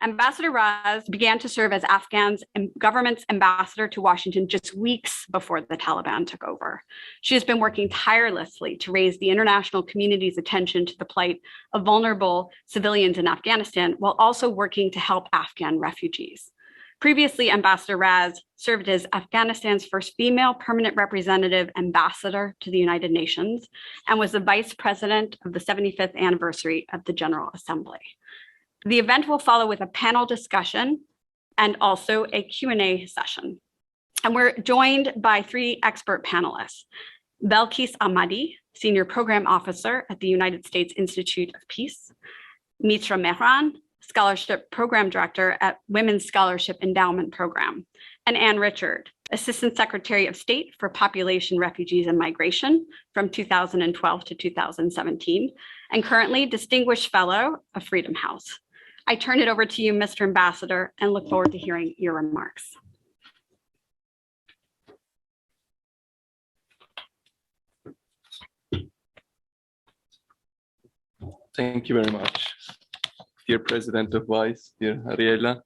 Ambassador Raz began to serve as Afghan's government's ambassador to Washington just weeks before the Taliban took over. She has been working tirelessly to raise the international community's attention to the plight of vulnerable civilians in Afghanistan, while also working to help Afghan refugees. Previously, Ambassador Raz served as Afghanistan's first female permanent representative ambassador to the United Nations and was the vice president of the 75th anniversary of the General Assembly. The event will follow with a panel discussion and also a Q&A session. And we're joined by three expert panelists: Belkis Ahmadi, Senior Program Officer at the United States Institute of Peace; Mitra Mehran, Scholarship Program Director at Women's Scholarship Endowment Program; and Ann Richard, Assistant Secretary of State for Population, Refugees, and Migration from 2012 to 2017, and currently Distinguished Fellow of Freedom House. I turn it over to you, Mr. Ambassador, and look forward to hearing your remarks. Thank you very much, dear President of WIIS, dear Ariela,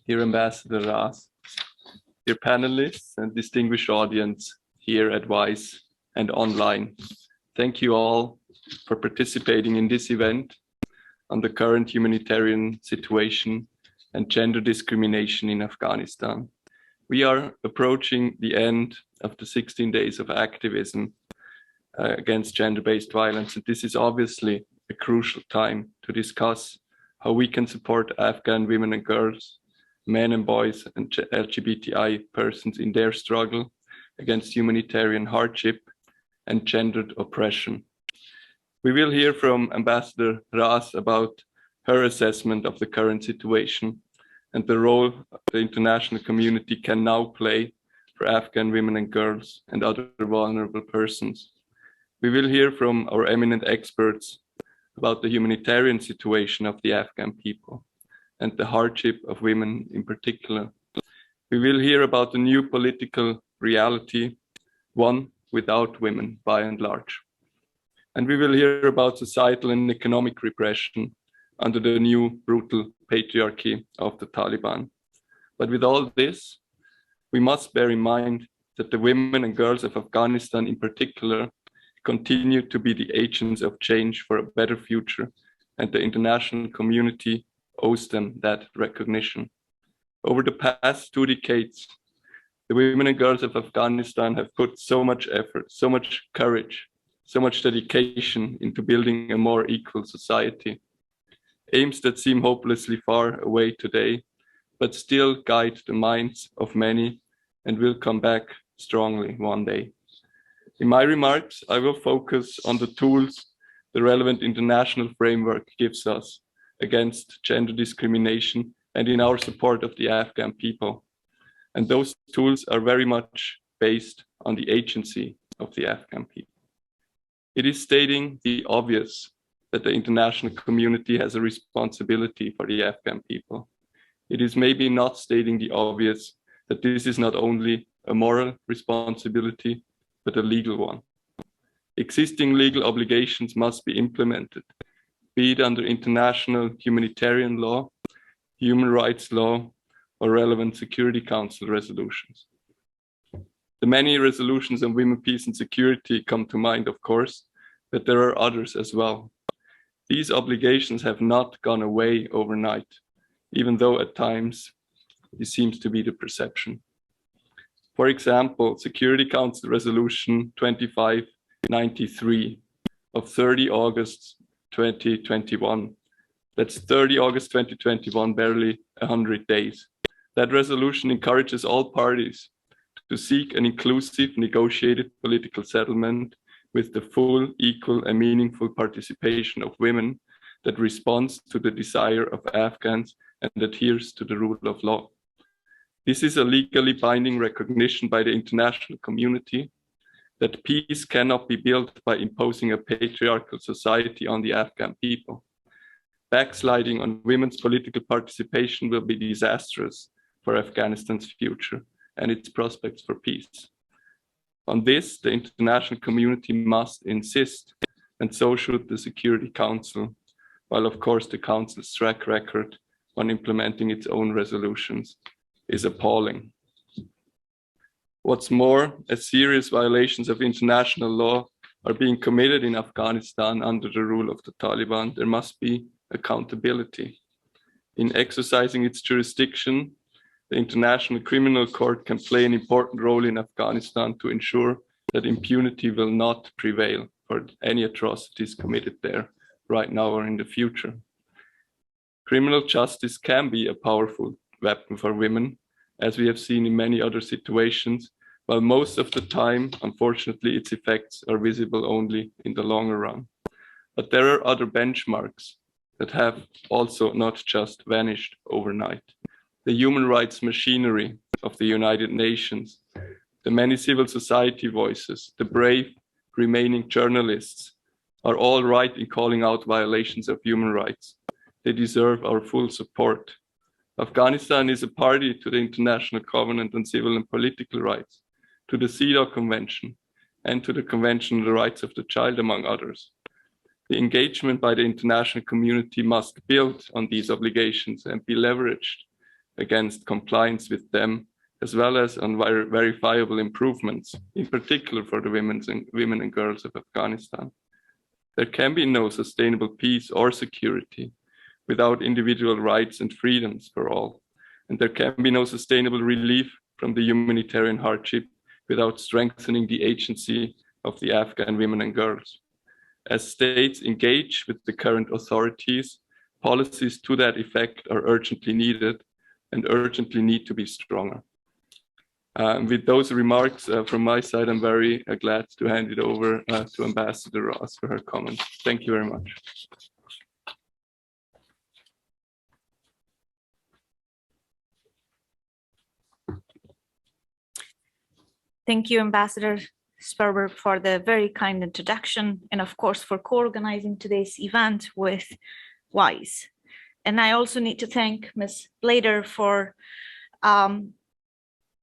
dear Ambassador Raz, dear panelists and distinguished audience here at WIIS and online. Thank you all for participating in this event on the current humanitarian situation and gender discrimination in Afghanistan. We are approaching the end of the 16 days of activism against gender-based violence, and this is obviously a crucial time to discuss how we can support Afghan women and girls, men and boys, and LGBTI persons in their struggle against humanitarian hardship and gendered oppression. We will hear from Ambassador Raz about her assessment of the current situation and the role the international community can now play for Afghan women and girls and other vulnerable persons. We will hear from our eminent experts about the humanitarian situation of the Afghan people and the hardship of women in particular. We will hear about the new political reality, one without women by and large. And we will hear about societal and economic repression under the new brutal patriarchy of the Taliban. But with all this, we must bear in mind that the women and girls of Afghanistan in particular continue to be the agents of change for a better future, and the international community owes them that recognition. Over the past 2 decades, the women and girls of Afghanistan have put so much effort, so much courage, so much dedication into building a more equal society. Aims that seem hopelessly far away today, but still guide the minds of many and will come back strongly one day. In my remarks, I will focus on the tools the relevant international framework gives us against gender discrimination and in our support of the Afghan people. And those tools are very much based on the agency of the Afghan people. It is stating the obvious that the international community has a responsibility for the Afghan people. It is maybe not stating the obvious that this is not only a moral responsibility, but a legal one. Existing legal obligations must be implemented, be it under international humanitarian law, human rights law, or relevant Security Council resolutions. The many resolutions on women, peace, and security come to mind, of course, but there are others as well. These obligations have not gone away overnight, even though at times this seems to be the perception. For example, Security Council Resolution 2593 of 30 August 2021. That's 30 August 2021, barely 100 days. That resolution encourages all parties to seek an inclusive, negotiated political settlement with the full, equal, and meaningful participation of women that responds to the desire of Afghans and adheres to the rule of law. This is a legally binding recognition by the international community that peace cannot be built by imposing a patriarchal society on the Afghan people. Backsliding on women's political participation will be disastrous for Afghanistan's future and its prospects for peace. On this, the international community must insist, and so should the Security Council, while of course the Council's track record on implementing its own resolutions is appalling. What's more, as serious violations of international law are being committed in Afghanistan under the rule of the Taliban, there must be accountability. In exercising its jurisdiction, the International Criminal Court can play an important role in Afghanistan to ensure that impunity will not prevail for any atrocities committed there right now or in the future. Criminal justice can be a powerful weapon for women, as we have seen in many other situations, while most of the time, unfortunately, its effects are visible only in the longer run. But there are other benchmarks that have also not just vanished overnight. The human rights machinery of the United Nations, the many civil society voices, the brave remaining journalists are all right in calling out violations of human rights. They deserve our full support. Afghanistan is a party to the International Covenant on Civil and Political Rights, to the CEDAW Convention, and to the Convention on the Rights of the Child, among others. The engagement by the international community must build on these obligations and be leveraged against compliance with them, as well as on verifiable improvements, in particular for the women and girls of Afghanistan. There can be no sustainable peace or security without individual rights and freedoms for all, and there can be no sustainable relief from the humanitarian hardship without strengthening the agency of the Afghan women and girls. As states engage with the current authorities, policies to that effect are urgently needed and urgently need to be stronger. With those remarks from my side, I'm very glad to hand it over to Ambassador Ross for her comments. Thank you very much. Thank you, Ambassador Sperber, for the very kind introduction, and of course for co-organizing today's event with WIIS. And I also need to thank Ms. Blader for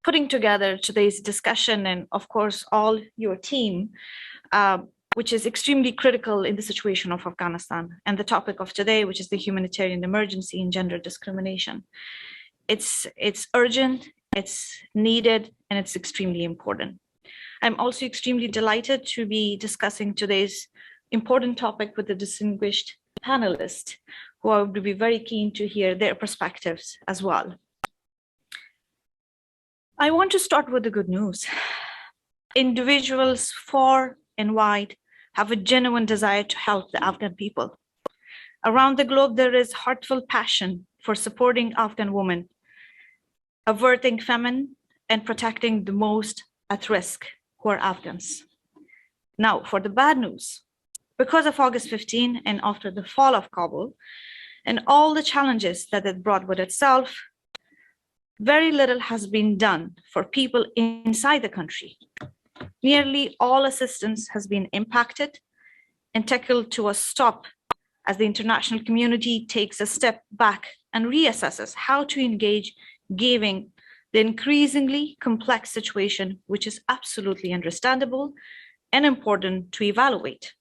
putting together today's discussion, and of course all your team, which is extremely critical in the situation of Afghanistan and the topic of today, which is the humanitarian emergency in gender discrimination. It's urgent, it's needed, and it's extremely important. I'm also extremely delighted to be discussing today's important topic with the distinguished panelists, who I would be very keen to hear their perspectives as well. I want to start with the good news. Individuals far and wide have a genuine desire to help the Afghan people. Around the globe, there is heartfelt passion for supporting Afghan women, averting famine, and protecting the most at risk, who are Afghans. Now, for the bad news, because of August 15 and after the fall of Kabul and all the challenges that it brought with itself, very little has been done for people inside the country. Nearly all assistance has been impacted and tackled to a stop as the international community takes a step back and reassesses how to engage, given the increasingly complex situation, which is absolutely understandable and important to evaluate.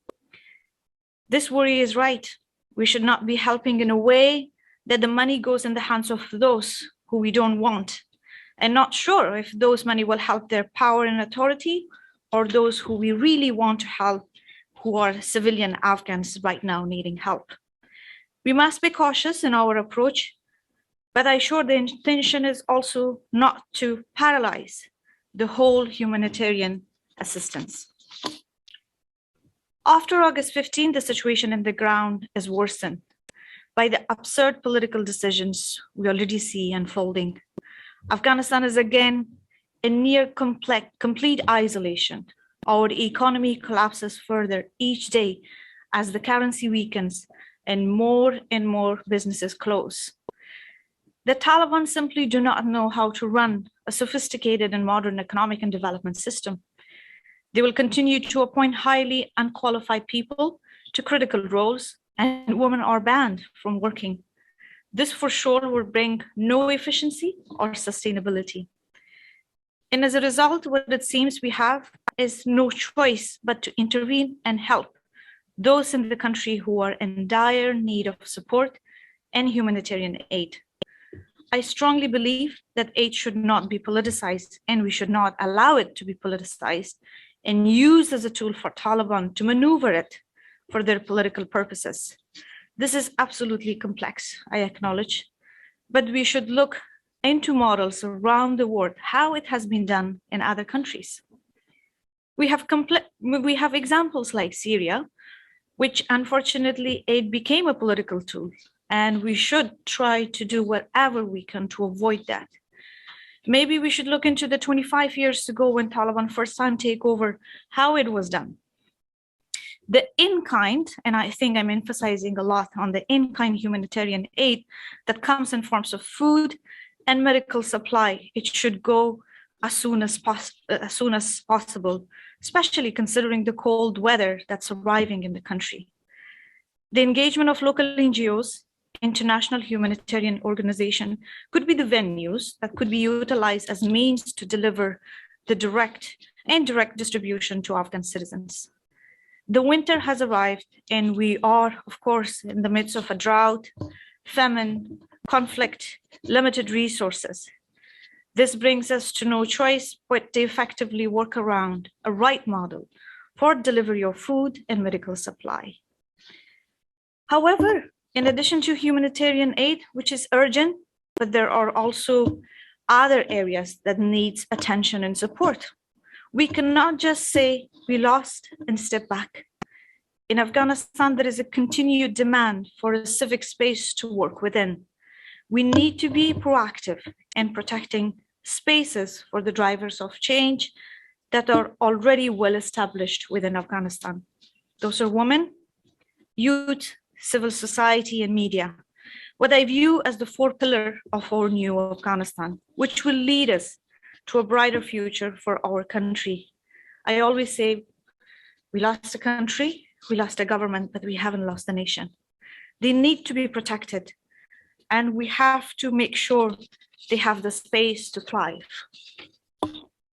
This worry is right. We should not be helping in a way that the money goes in the hands of those who we don't want, and not sure if those money will help their power and authority or those who we really want to help, who are civilian Afghans right now needing help. We must be cautious in our approach, but I'm sure the intention is also not to paralyze the whole humanitarian assistance. After August 15, the situation in the ground is worsened by the absurd political decisions we already see unfolding. Afghanistan is again in near complete isolation. Our economy collapses further each day as the currency weakens and more businesses close. The Taliban simply do not know how to run a sophisticated and modern economic and development system. They will continue to appoint highly unqualified people to critical roles, and women are banned from working. This for sure will bring no efficiency or sustainability. And as a result, what it seems we have is no choice but to intervene and help those in the country who are in dire need of support and humanitarian aid. I strongly believe that aid should not be politicized, and we should not allow it to be politicized and used as a tool for Taliban to maneuver it for their political purposes. This is absolutely complex, I acknowledge, but we should look into models around the world, how it has been done in other countries. We have examples like Syria, which unfortunately aid became a political tool, and we should try to do whatever we can to avoid that. Maybe we should look into the 25 years ago when Taliban first time take over, how it was done. The in-kind, and I think I'm emphasizing a lot on the in-kind humanitarian aid that comes in forms of food and medical supply, it should go as soon as possible, especially considering the cold weather that's arriving in the country. The engagement of local NGOs, international humanitarian organization, could be the venues that could be utilized as means to deliver the direct and indirect distribution to Afghan citizens. The winter has arrived, and we are, of course, in the midst of a drought, famine, conflict, limited resources. This brings us to no choice but to effectively work around a right model for delivery of food and medical supply. However, in addition to humanitarian aid, which is urgent, but there are also other areas that need attention and support. We cannot just say we lost and step back. In Afghanistan, there is a continued demand for a civic space to work within. We need to be proactive in protecting spaces for the drivers of change that are already well established within Afghanistan. Those are women, youth, civil society, and media, what I view as the 4 pillars of our new Afghanistan, which will lead us to a brighter future for our country. I always say, we lost a country, we lost a government, but we haven't lost a nation. They need to be protected, and we have to make sure they have the space to thrive.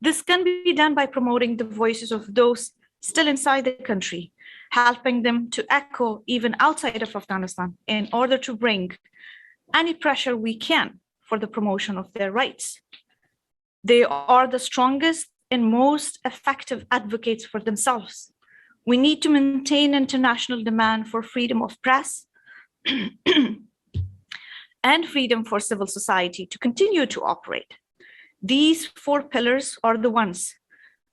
This can be done by promoting the voices of those still inside the country, helping them to echo even outside of Afghanistan in order to bring any pressure we can for the promotion of their rights. They are the strongest and most effective advocates for themselves. We need to maintain international demand for freedom of press and freedom for civil society to continue to operate. These 4 pillars are the ones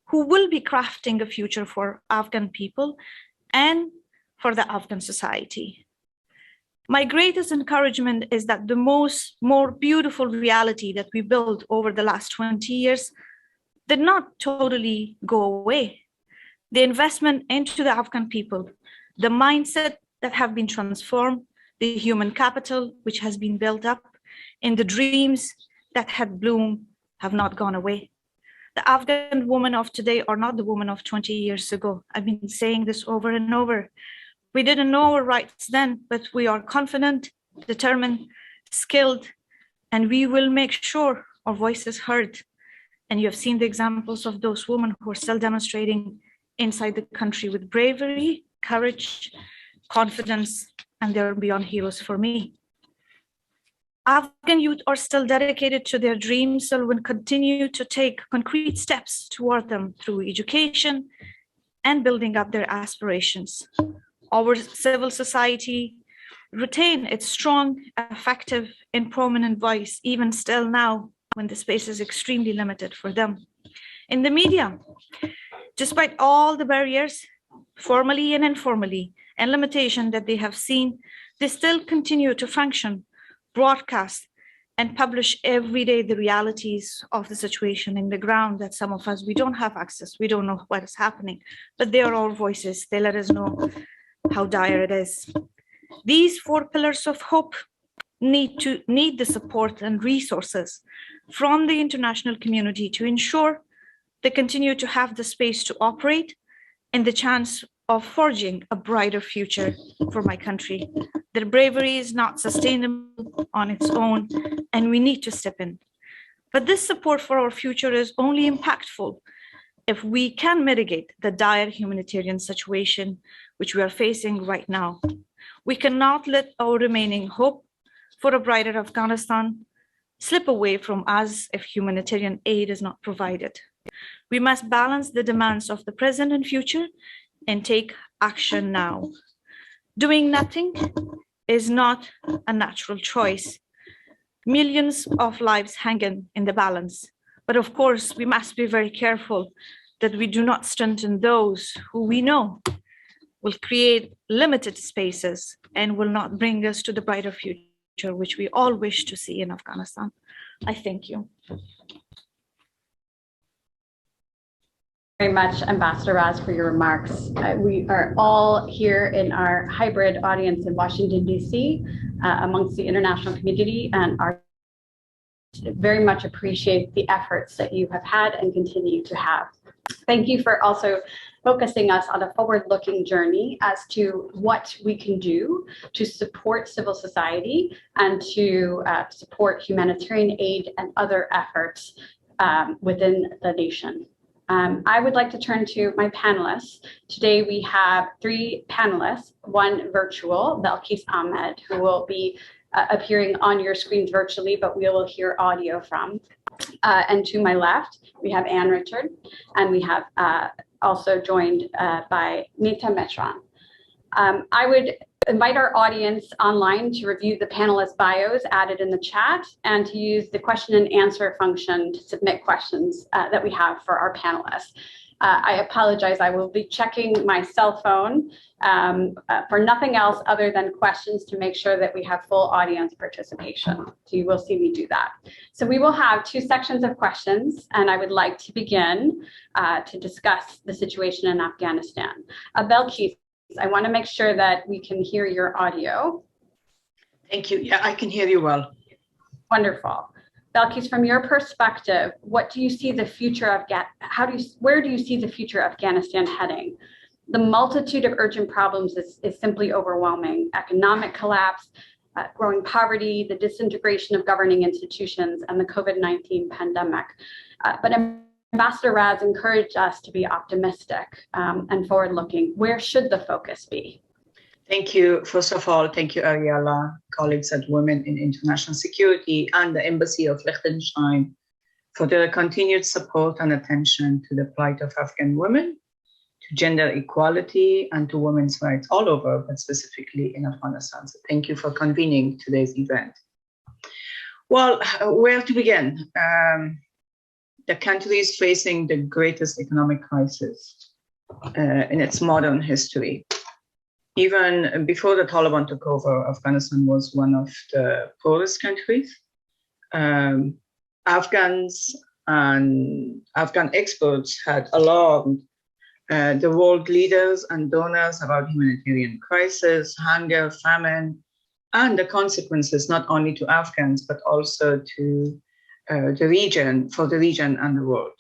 who will be crafting a future for Afghan people and for the Afghan society. My greatest encouragement is that the more beautiful reality that we built over the last 20 years did not totally go away. The investment into the Afghan people, the mindset that have been transformed, the human capital which has been built up, and the dreams that had bloomed have not gone away. The Afghan women of today are not the women of 20 years ago. I've been saying this over and over. We didn't know our rights then, but we are confident, determined, skilled, and we will make sure our voice is heard. And you have seen the examples of those women who are still demonstrating inside the country with bravery, courage, confidence, and they're beyond heroes for me. Afghan youth are still dedicated to their dreams, so will continue to take concrete steps toward them through education and building up their aspirations. Our civil society retain its strong, effective, and prominent voice, even still now when the space is extremely limited for them. In the media, despite all the barriers, formally and informally, and limitation that they have seen, they still continue to function, broadcast, and publish every day the realities of the situation in the ground that some of us, we don't have access, we don't know what is happening, but they are our voices. They let us know how dire it is. These 4 pillars of hope need the support and resources from the international community to ensure they continue to have the space to operate and the chance of forging a brighter future for my country. Their bravery is not sustainable on its own, and we need to step in. But this support for our future is only impactful if we can mitigate the dire humanitarian situation which we are facing right now. We cannot let our remaining hope for a brighter Afghanistan slip away from us if humanitarian aid is not provided. We must balance the demands of the present and future and take action now. Doing nothing is not a natural choice. Millions of lives hang in the balance. But of course, we must be very careful that we do not strengthen those who we know will create limited spaces and will not bring us to the brighter future, which we all wish to see in Afghanistan. I thank you. Very much, Ambassador Raz, for your remarks. We are all here in our hybrid audience in Washington, D.C., amongst the international community, and are very much appreciate the efforts that you have had and continue to have. Thank you for also focusing us on a forward-looking journey as to what we can do to support civil society and to support humanitarian aid and other efforts within the nation. I would like to turn to my panelists. Today we have three panelists, one virtual, Belkis Ahmed, who will be appearing on your screens virtually, but we will hear audio from. And to my left, we have Anne Richard, and we have also joined by Nita Metran. I would invite our audience online to review the panelists' bios added in the chat and to use the question and answer function to submit questions that we have for our panelists. I apologize, I will be checking my cell phone for nothing else other than questions to make sure that we have full audience participation. So you will see me do that. So we will have two sections of questions, and I would like to begin to discuss the situation in Afghanistan. Belkis, I want to make sure that we can hear your audio. Thank you. Yeah, I can hear you well. Wonderful. Belkis, from your perspective, what do you see the future of where do you see the future of Afghanistan heading? The multitude of urgent problems is simply overwhelming. Economic collapse, growing poverty, the disintegration of governing institutions, and the COVID-19 pandemic. But Ambassador Raz encouraged us to be optimistic and forward-looking. Where should the focus be? Thank you. First of all, thank you, Ariella, colleagues at Women in International Security and the Embassy of Liechtenstein for their continued support and attention to the plight of Afghan women, to gender equality, and to women's rights all over, but specifically in Afghanistan. So thank you for convening today's event. Well, where to begin? The country is facing the greatest economic crisis in its modern history. Even before the Taliban took over, Afghanistan was one of the poorest countries. Afghans and Afghan experts had alarmed the world leaders and donors about humanitarian crisis, hunger, famine, and the consequences not only to Afghans, but also to the region, for the region and the world.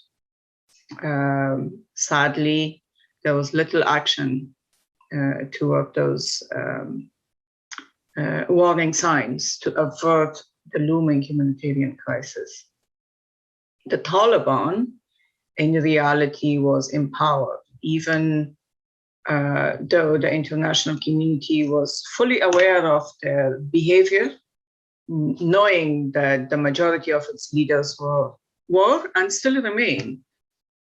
Sadly, there was little action toward those warning signs to avert the looming humanitarian crisis. The Taliban, in reality, was empowered, even though the international community was fully aware of their behavior, knowing that the majority of its leaders were and still remain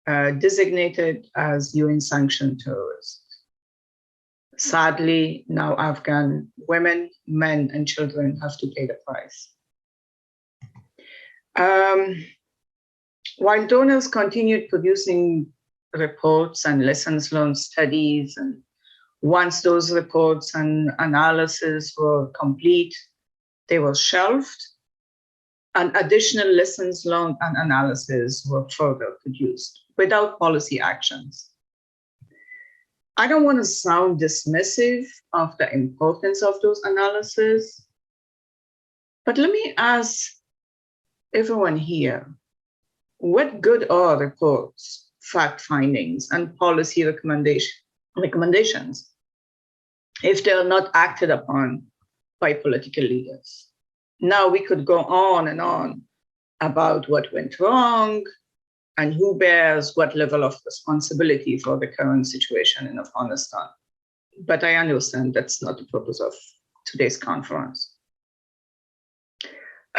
designated as UN-sanctioned terrorists. Sadly, now Afghan women, men, and children have to pay the price. While donors continued producing reports and lessons learned studies, and once those reports and analysis were complete, they were shelved, and additional lessons learned and analysis were further produced without policy actions. I don't want to sound dismissive of the importance of those analyses, but let me ask everyone here, what good are reports, fact findings, and policy recommendations if they're not acted upon by political leaders? Now we could go on and on about what went wrong and who bears what level of responsibility for the current situation in Afghanistan. But I understand that's not the purpose of today's conference.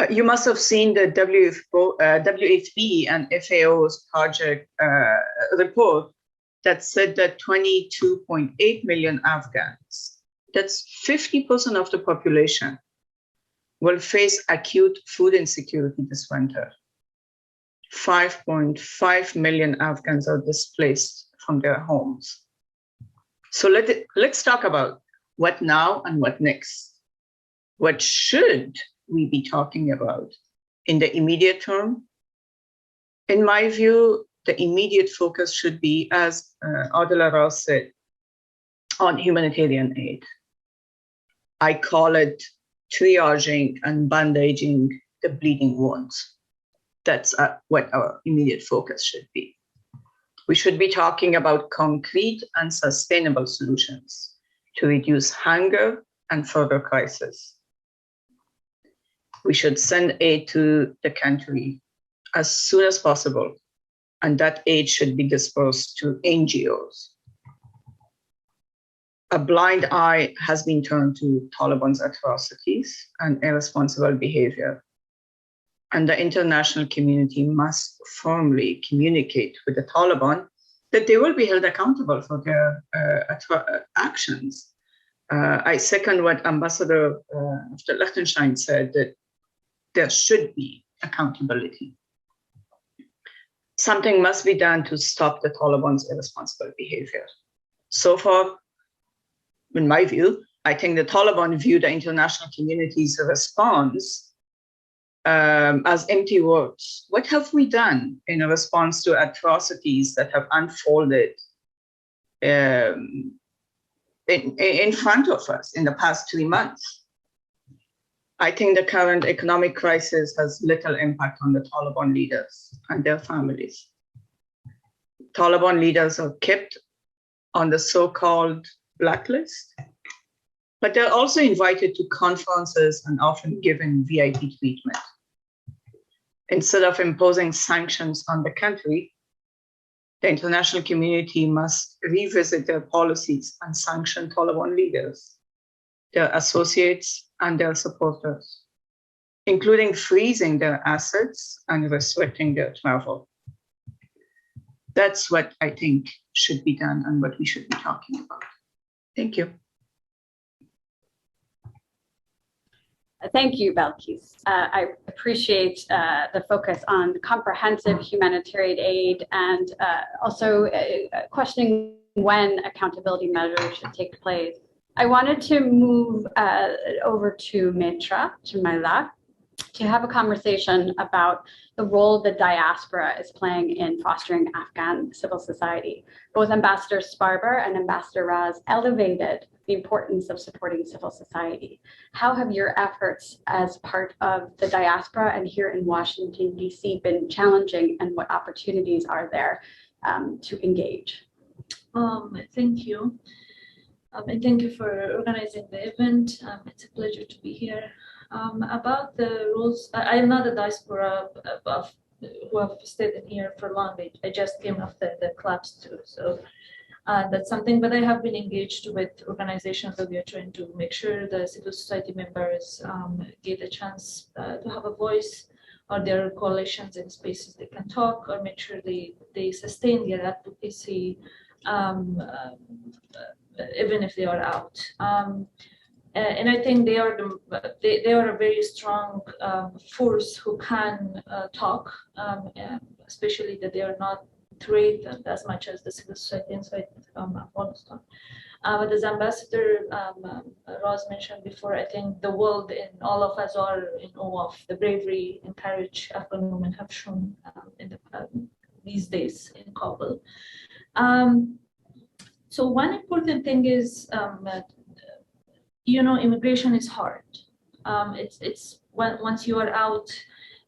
You must have seen the WFP and FAO's project report that said that 22.8 million Afghans, that's 50% of the population, will face acute food insecurity this winter. 5.5 million Afghans are displaced from their homes. So let's talk about what now and what next. What should we be talking about in the immediate term? In my view, the immediate focus should be, as Adela Ross said, on humanitarian aid. I call it triaging and bandaging the bleeding wounds. That's what our immediate focus should be. We should be talking about concrete and sustainable solutions to reduce hunger and further crisis. We should send aid to the country as soon as possible, and that aid should be dispersed to NGOs. A blind eye has been turned to Taliban's atrocities and irresponsible behavior, and the international community must firmly communicate with the Taliban that they will be held accountable for their actions. I second what Ambassador of Liechtenstein said, that there should be accountability. Something must be done to stop the Taliban's irresponsible behavior. So far, in my view, I think the Taliban view the international community's response as empty words. What have we done in response to atrocities that have unfolded in front of us in the past 3 months? I think the current economic crisis has little impact on the Taliban leaders and their families. Taliban leaders are kept on the so-called blacklist, but they're also invited to conferences and often given VIP treatment. Instead of imposing sanctions on the country, the international community must revisit their policies and sanction Taliban leaders, their associates, and their supporters, including freezing their assets and restricting their travel. That's what I think should be done and what we should be talking about. Thank you. Thank you, Balkis. I appreciate the focus on comprehensive humanitarian aid and also questioning when accountability measures should take place. I wanted to move over to Mitra, to Maila, to have a conversation about the role the diaspora is playing in fostering Afghan civil society. Both Ambassador Sparber and Ambassador Raz elevated the importance of supporting civil society. How have your efforts as part of the diaspora and here in Washington, D.C. been challenging, and what opportunities are there to engage? Thank you. And thank you for organizing the event. It's a pleasure to be here. About the rules, I'm not a diaspora who have stayed in here for long. I just came after the collapse too. So that's something, but I have been engaged with organizations that we are trying to make sure the civil society members get a chance to have a voice, or their coalitions in spaces they can talk, or make sure they sustain their advocacy even if they are out. And I think they are a very strong force who can talk, especially that they are not threatened as much as the civil society inside Afghanistan. But as Ambassador Ross mentioned before, I think the world and all of us are in awe of the bravery and courage Afghan women have shown these days in Kabul. So one important thing is, immigration is hard. It's once you are out,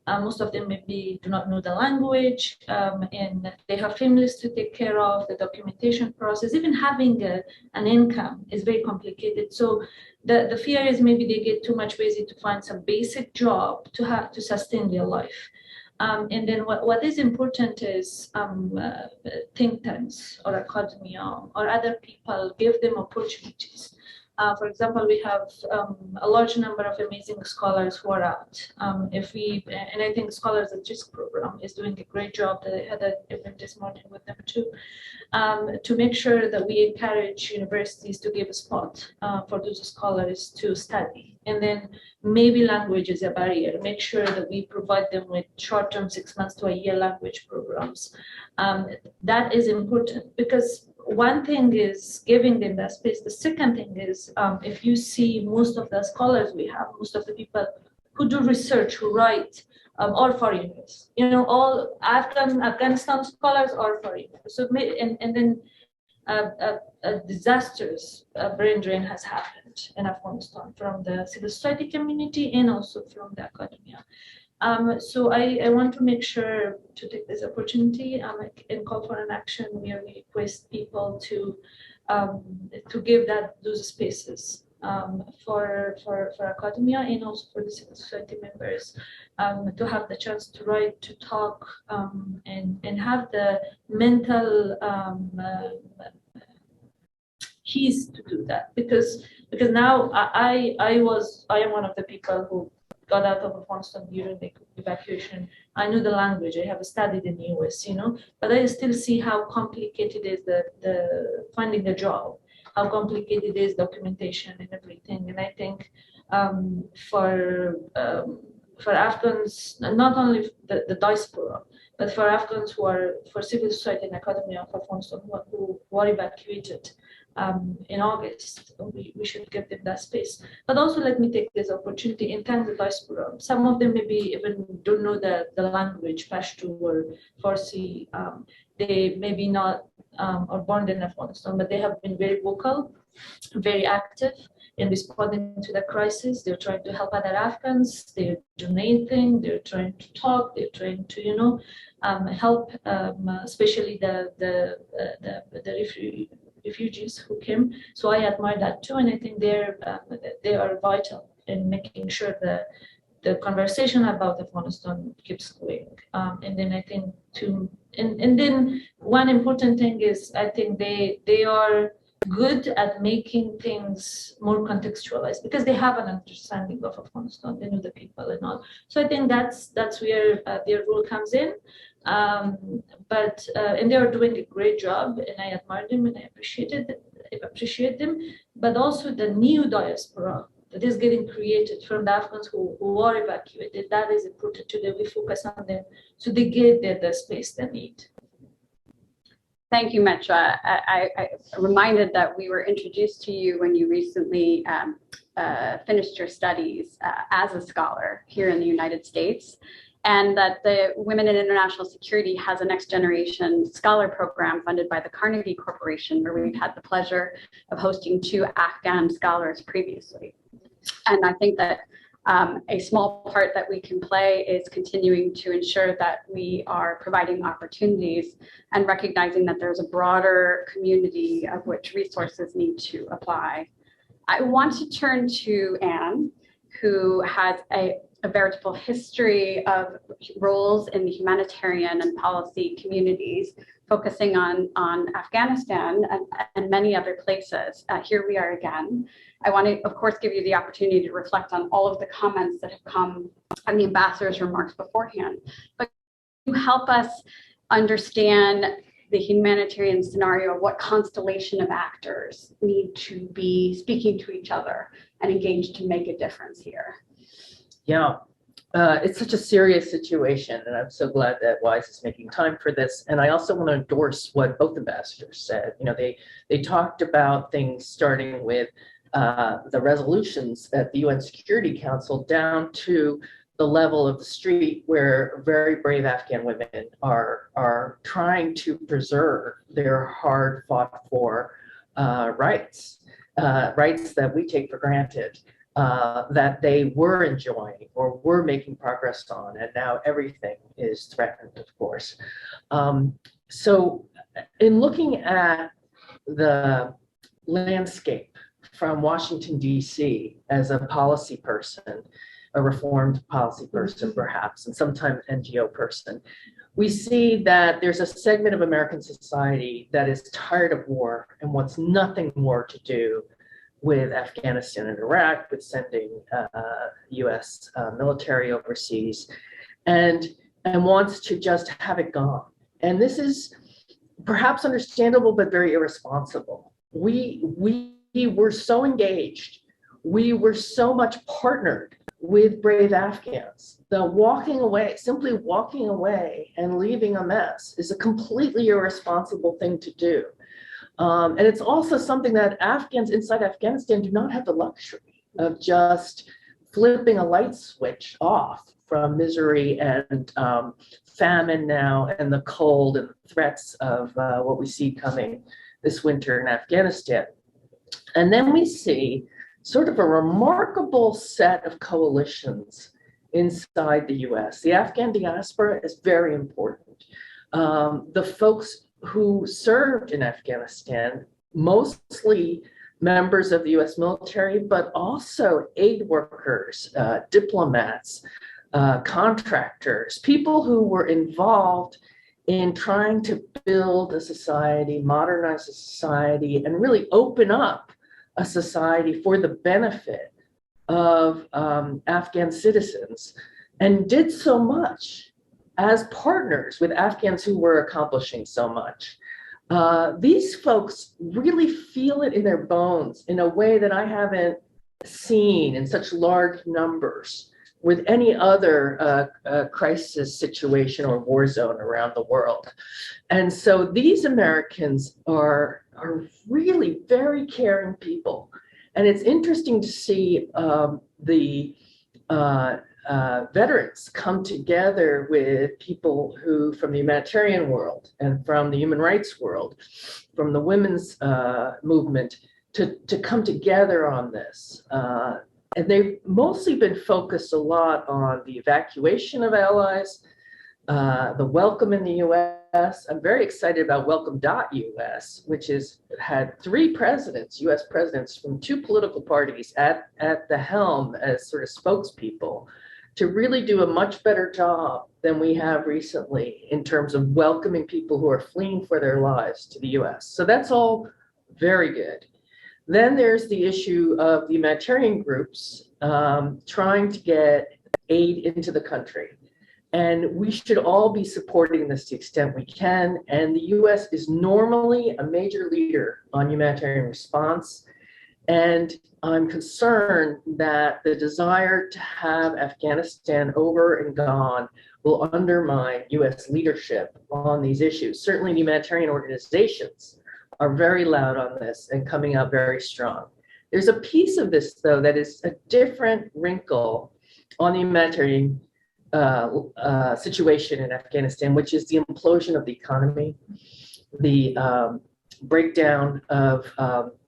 most of them maybe do not know the language, and they have families to take care of. The documentation process, even having an income, is very complicated. So the fear is maybe they get too much busy to find some basic job to sustain their life. And then what is important is think tanks or academia or other people give them opportunities For example, we have a large number of amazing scholars who are out. And I think Scholars at Risk program is doing a great job. That I had an event this morning with them too, to make sure that we encourage universities to give a spot for those scholars to study. And then maybe language is a barrier. Make sure that we provide them with short-term 6 months to a year language programs. That is important because one thing is giving them that space. The second thing is if you see most of the scholars we have, most of the people who do research, who write, are foreigners. All Afghanistan scholars are foreigners. So and then disasters, brain drain has happened in Afghanistan from the civil society community and also from the academia. So I want to make sure to take this opportunity and call for an action where we request people to give those spaces for academia and also for the civil society members to have the chance to write, to talk, and have the mental keys to do that. Because now I am one of the people who got out of Afghanistan during the evacuation. I knew the language. I have studied in the US, but I still see how complicated it is the finding a job, how complicated it is documentation and everything. And I think for Afghans, not only the diaspora, but for Afghans for civil society and academia of Afghanistan who are evacuated in August, we should give them that space. But also let me take this opportunity and thank the diaspora. Some of them maybe even don't know the language, Pashto or Farsi. They maybe not are born in Afghanistan, but they have been very vocal, very active in responding to the crisis. They're trying to help other Afghans. They're donating. They're trying to talk. They're trying to, help, especially the refugees who came. So I admire that too, and I think they are vital in making sure that the conversation about Afghanistan keeps going. And then I think and then one important thing is I think they are good at making things more contextualized because they have an understanding of Afghanistan. They know the people and all. So I think that's where their role comes in. But they are doing a great job, and I admire them and I appreciate them. But also the new diaspora that is getting created from the Afghans who are evacuated, that is important too, that we focus on them so they get the space they need. Thank you, Metra. I reminded that we were introduced to you when you recently finished your studies as a scholar here in the United States, and that the Women in International Security has a next generation scholar program funded by the Carnegie Corporation, where we've had the pleasure of hosting 2 Afghan scholars previously. And I think that a small part that we can play is continuing to ensure that we are providing opportunities and recognizing that there's a broader community of which resources need to apply. I want to turn to Anne, who has a veritable history of roles in the humanitarian and policy communities, focusing on Afghanistan and many other places. Here we are again. I want to, of course, give you the opportunity to reflect on all of the comments that have come on the ambassador's remarks beforehand. But you help us understand the humanitarian scenario, what constellation of actors need to be speaking to each other and engaged to make a difference here. Yeah, it's such a serious situation, and I'm so glad that WIIS is making time for this. And I also want to endorse what both ambassadors said. They talked about things starting with the resolutions at the UN Security Council down to the level of the street where very brave Afghan women are trying to preserve their hard fought for rights that we take for granted, that they were enjoying or were making progress on, and now everything is threatened, of course. So in looking at the landscape from Washington, D.C. as a policy person, a reformed policy person perhaps, and sometimes NGO person, we see that there's a segment of American society that is tired of war and wants nothing more to do with Afghanistan and Iraq, with sending US military overseas, and wants to just have it gone. And this is perhaps understandable, but very irresponsible. We were so engaged. We were so much partnered with brave Afghans. The walking away, simply walking away and leaving a mess is a completely irresponsible thing to do. And it's also something that Afghans inside Afghanistan do not have the luxury of just flipping a light switch off from misery and famine now and the cold and threats of what we see coming this winter in Afghanistan. And then we see sort of a remarkable set of coalitions inside the US. The Afghan diaspora is very important. The folks who served in Afghanistan, mostly members of the US military, but also aid workers, diplomats, contractors, people who were involved in trying to build a society, modernize a society, and really open up a society for the benefit of Afghan citizens, and did so much as partners with Afghans who were accomplishing so much. These folks really feel it in their bones in a way that I haven't seen in such large numbers with any other crisis situation or war zone around the world. And so these Americans are really very caring people. And it's interesting to see the veterans come together with people who, from the humanitarian world and from the human rights world, from the women's movement, to come together on this. And they've mostly been focused a lot on the evacuation of allies, the welcome in the US. I'm very excited about welcome.us, which has had 3 presidents, US presidents from 2 political parties at the helm as sort of spokespeople to really do a much better job than we have recently in terms of welcoming people who are fleeing for their lives to the US. So that's all very good. Then there's the issue of the humanitarian groups trying to get aid into the country. And we should all be supporting this to the extent we can. And the US is normally a major leader on humanitarian response. And I'm concerned that the desire to have Afghanistan over and gone will undermine US leadership on these issues. Certainly the humanitarian organizations are very loud on this and coming out very strong. There's a piece of this, though, that is a different wrinkle on the humanitarian situation in Afghanistan, which is the implosion of the economy, the breakdown of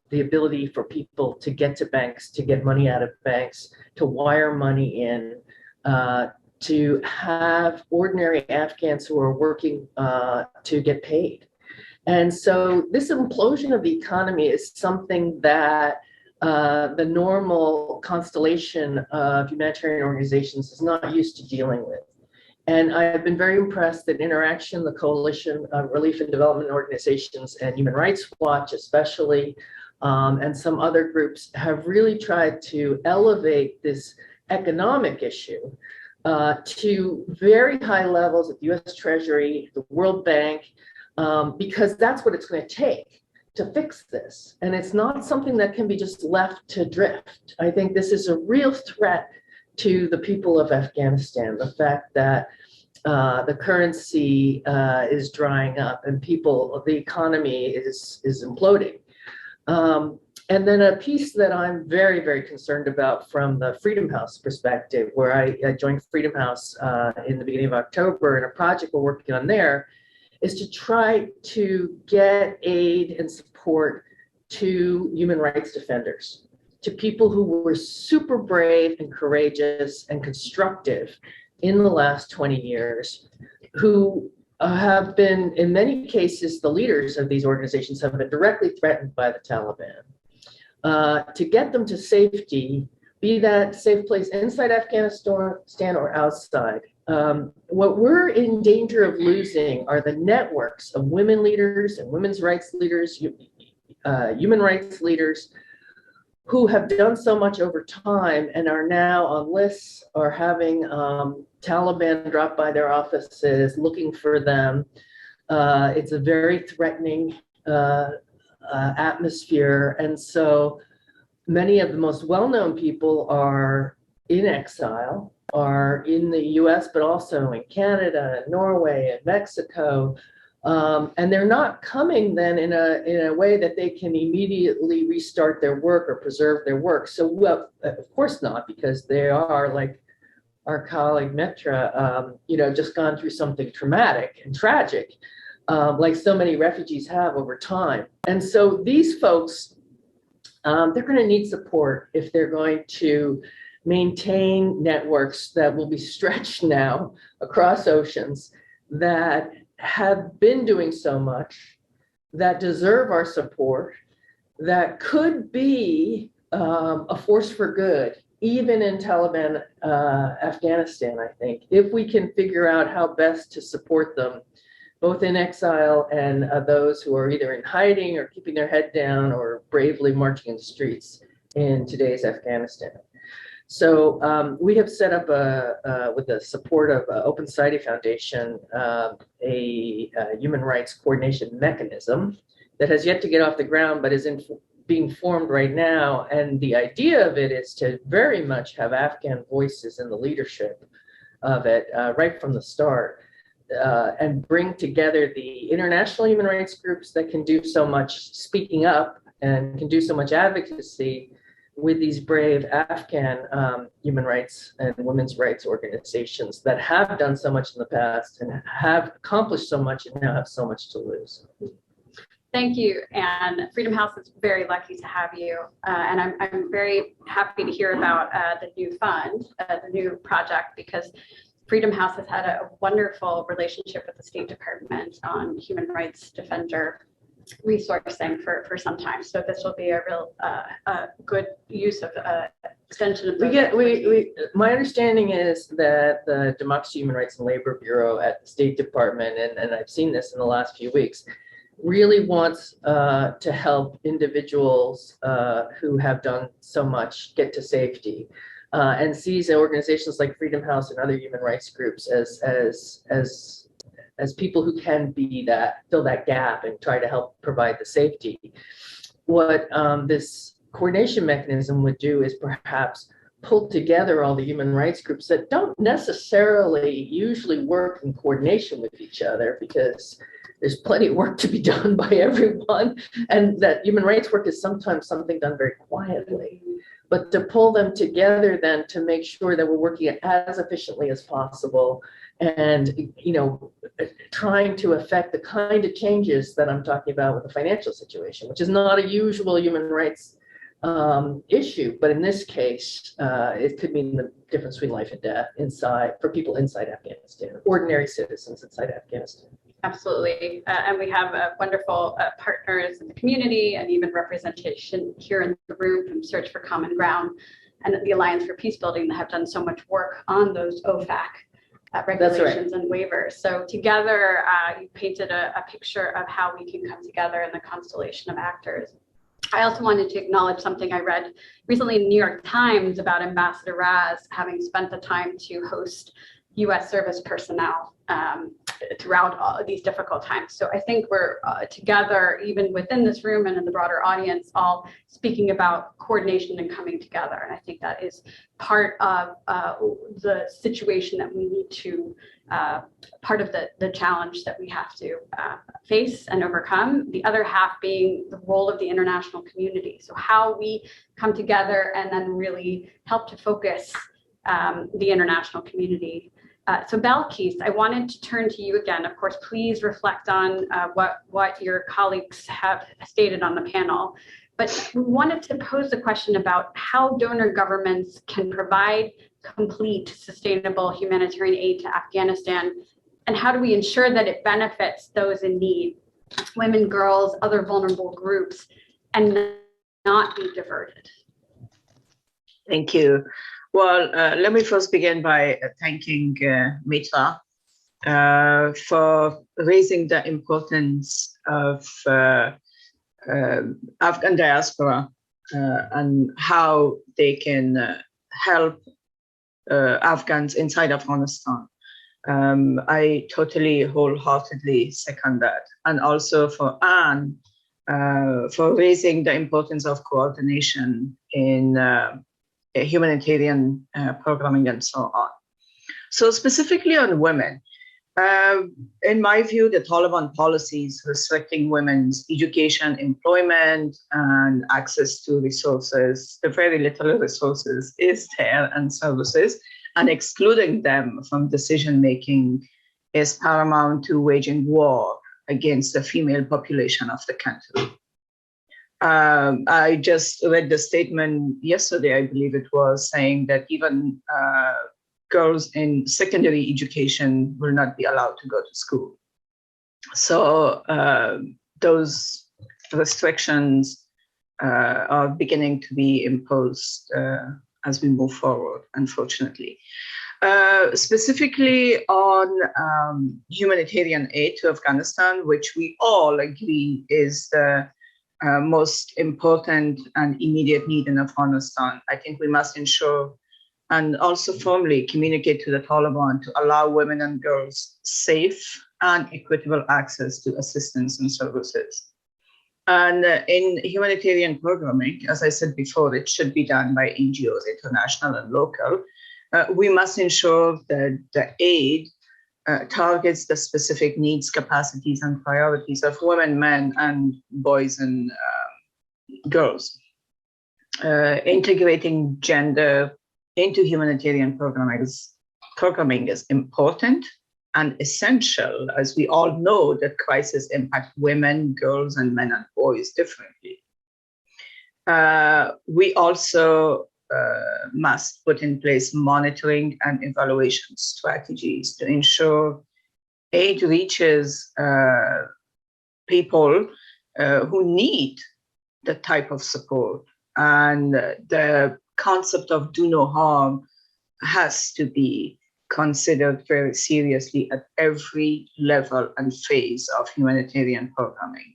the ability for people to get to banks, to get money out of banks, to wire money in, to have ordinary Afghans who are working to get paid. And so this implosion of the economy is something that the normal constellation of humanitarian organizations is not used to dealing with. And I've been very impressed that Interaction, the Coalition of Relief and Development Organizations, and Human Rights Watch especially, and some other groups have really tried to elevate this economic issue to very high levels at the US Treasury, the World Bank, because that's what it's going to take to fix this. And it's not something that can be just left to drift. I think this is a real threat to the people of Afghanistan, the fact that the currency is drying up and the economy is imploding. And then a piece that I'm very, very concerned about from the Freedom House perspective, where I joined Freedom House in the beginning of October, and a project we're working on there is to try to get aid and support to human rights defenders, to people who were super brave and courageous and constructive in the last 20 years, who have been, in many cases, the leaders of these organizations have been directly threatened by the Taliban. To get them to safety, be that safe place inside Afghanistan or outside. What we're in danger of losing are the networks of women leaders and women's rights leaders, human rights leaders, who have done so much over time and are now on lists or having Taliban drop by their offices looking for them. It's a very threatening atmosphere. And so many of the most well-known people are in exile, are in the US, but also in Canada, and Norway, and Mexico. And they're not coming then in a way that they can immediately restart their work or preserve their work. So, well, of course not, because they are, like our colleague Mitra, just gone through something traumatic and tragic, like so many refugees have over time. And so these folks, they're going to need support if they're going to maintain networks that will be stretched now across oceans, that have been doing so much, that deserve our support, that could be a force for good, even in Taliban Afghanistan, I think, if we can figure out how best to support them, both in exile and those who are either in hiding or keeping their head down or bravely marching in the streets in today's Afghanistan. So we have set up, with the support of Open Society Foundation, a human rights coordination mechanism that has yet to get off the ground, but is being formed right now. And the idea of it is to very much have Afghan voices in the leadership of it right from the start, and bring together the international human rights groups that can do so much speaking up and can do so much advocacy with these brave Afghan human rights and women's rights organizations that have done so much in the past and have accomplished so much and now have so much to lose. Thank you. And Freedom House is very lucky to have you. And I'm very happy to hear about the new fund, the new project, because Freedom House has had a wonderful relationship with the State Department on human rights defender resourcing for some time. So this will be a real good use of extension of my understanding is that the Democracy, Human Rights and Labor Bureau at the State Department, and I've seen this in the last few weeks, really wants to help individuals who have done so much get to safety, and sees organizations like Freedom House and other human rights groups as people who can be fill that gap and try to help provide the safety. What this coordination mechanism would do is perhaps pull together all the human rights groups that don't necessarily usually work in coordination with each other, because there's plenty of work to be done by everyone, and that human rights work is sometimes something done very quietly. But to pull them together then to make sure that we're working as efficiently as possible, and trying to affect the kind of changes that I'm talking about with the financial situation, which is not a usual human rights issue, but in this case, it could mean the difference between life and death for people inside Afghanistan, ordinary citizens inside Afghanistan. Absolutely. And we have wonderful partners in the community and even representation here in the room from Search for Common Ground and the Alliance for Peacebuilding that have done so much work on those OFAC regulations and waivers. So together, you painted a picture of how we can come together in the constellation of actors. I also wanted to acknowledge something I read recently in the New York Times about Ambassador Raz having spent the time to host U.S. service personnel throughout all these difficult times. So I think we're together, even within this room and in the broader audience, all speaking about coordination and coming together. And I think that is part of the situation that we need to, part of the challenge that we have to face and overcome. The other half being the role of the international community. So how we come together and then really help to focus the international community. So Balkis, I wanted to turn to you again. Of course, please reflect on what your colleagues have stated on the panel. But we wanted to pose the question about how donor governments can provide complete, sustainable humanitarian aid to Afghanistan, and how do we ensure that it benefits those in need, women, girls, other vulnerable groups, and not be diverted. Thank you. Well, let me first begin by thanking Mitra for raising the importance of Afghan diaspora and how they can help Afghans inside Afghanistan. I totally wholeheartedly second that. And also for Anne, for raising the importance of coordination in humanitarian programming and so on. So specifically on women, in my view, the Taliban policies restricting women's education, employment, and access to resources, the very little resources is there and services, and excluding them from decision-making is paramount to waging war against the female population of the country. I just read the statement yesterday, I believe it was, saying that even girls in secondary education will not be allowed to go to school. So those restrictions are beginning to be imposed as we move forward, unfortunately. Specifically on humanitarian aid to Afghanistan, which we all agree is the most important and immediate need in Afghanistan. I think we must ensure and also firmly communicate to the Taliban to allow women and girls safe and equitable access to assistance and services. And in humanitarian programming, as I said before, it should be done by NGOs, international and local. We must ensure that the aid targets the specific needs, capacities, and priorities of women, men, and boys and girls. Integrating gender into humanitarian programming is important and essential, as we all know that crises impact women, girls, and men and boys differently. We also must put in place monitoring and evaluation strategies to ensure aid reaches people who need the type of support. And the concept of do no harm has to be considered very seriously at every level and phase of humanitarian programming.